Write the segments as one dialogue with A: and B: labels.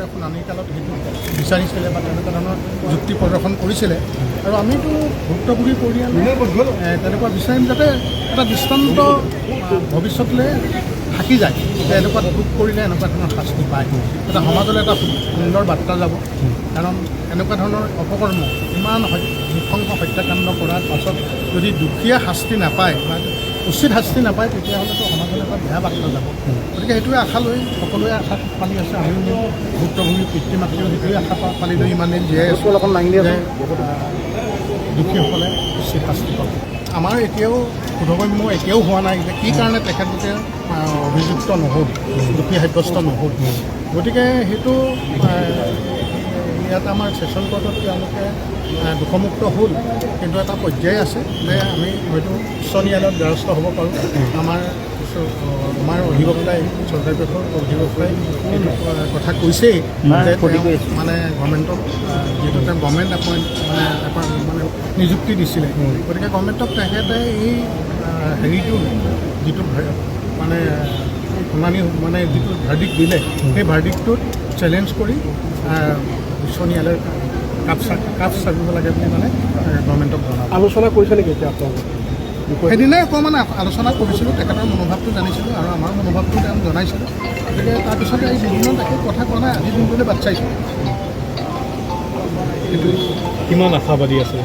A: আদালতে শুনানিকালত সেইটো বিচাৰিছিলে বা তেনেকুৱা ধৰণৰ যুক্তি প্ৰদৰ্শন কৰিছিলে আৰু আমিতো ভুক্তভোগী পৰিয়াল তেনেকুৱা বিচাৰিম যাতে এটা দৃষ্টান্ত ভৱিষ্যতলৈ থাকি যায় যে এনেকুৱা দুখ কৰিলে এনেকুৱা ধৰণৰ শাস্তি পায় এটা সমাজলৈ এটা সুন্দৰ বাৰ্তা যাব কাৰণ এনেকুৱা ধৰণৰ অপকৰ্ম ইমান নৃশংস হত্যাকাণ্ড কৰাৰ পাছত যদি দুখীয়া শাস্তি নাপায় বা উচিত শাস্তি নাপায় তেতিয়াহ'লেতো সমাজলৈ এটা বেয়া বাৰ্তা যাব গতিকে সেইটোৱে আশা লৈ সকলোৱে আশা পালি আছে আমিও ভুক্তভোগী পিতৃ মাতৃও সেইটোৱে আশা পালি লৈ ইমান দিন জীয়াই আছোঁ যে দুখীসকলে উচিত শাস্তি পাব আমাৰ এতিয়াও বোধগম্য এতিয়াও হোৱা নাই যে কি কাৰণে তেখেতলোকে অভিযুক্ত নহ'ল দোষী সাব্যস্ত নহ'ল গতিকে সেইটো ইয়াত আমাৰ ছেশ্যন কোৰ্টত তেওঁলোকে দোষমুক্ত হ'ল কিন্তু এটা পৰ্যায় আছে যে আমি হয়তো উচ্চ ন্যায়ালয়ত দ্বাৰস্থ হ'ব পাৰোঁ আমাৰ অধিবক্তাই চৰকাৰী পক্ষৰ অধিবক্তাই এইটো কথা কৈছেই যে মানে গভৰ্ণমেণ্টক যিহেতু তেওঁ গভৰ্ণমেণ্ট মানে নিযুক্তি দিছিলে গতিকে গভৰ্ণমেণ্টক তেখেতে এই হেৰিটো যিটো মানে শুনানি মানে যিটো ভাৰ্ডিক্ট দিলে সেই ভাৰ্ডিক্টটোত চেলেঞ্জ কৰি উচ্চ ন্যায়ালয়ৰ কাপ চাপিব লাগে বুলি মানে গভৰ্ণমেণ্টক জনাব
B: আলোচনা কৰিছে নেকি এতিয়া আপোনালোকে
A: সেইদিনাই অকণমান আলোচনা কৰিছিলোঁ তেখেতৰ মনোভাৱটো জানিছিলোঁ আৰু আমাৰ মনোভাৱটো তেওঁ জনাইছিলোঁ গতিকে তাৰপিছতে এই বিভিন্ন তাকে কথা কোৱা নাই আজি দিনটোলৈ বাট চাইছোঁ
B: কিমান আশাবাদী আছে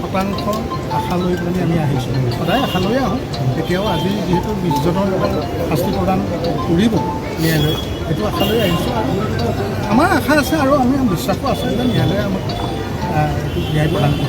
A: 100% আশা লৈ পেলাই আমি আহিছোঁ সদায় আশা লৈয়ে আহোঁ এতিয়াও আজি যিহেতু 20 জনৰ লগত শাস্তি প্ৰদান কৰিব ন্যায়ালয়ে সেইটো আশা লৈ আহিছোঁ আমাৰ আশা আছে আৰু আমি বিশ্বাসো আছে যে ন্যায়ালয়ে আমাক ন্যায় প্ৰদান কৰিব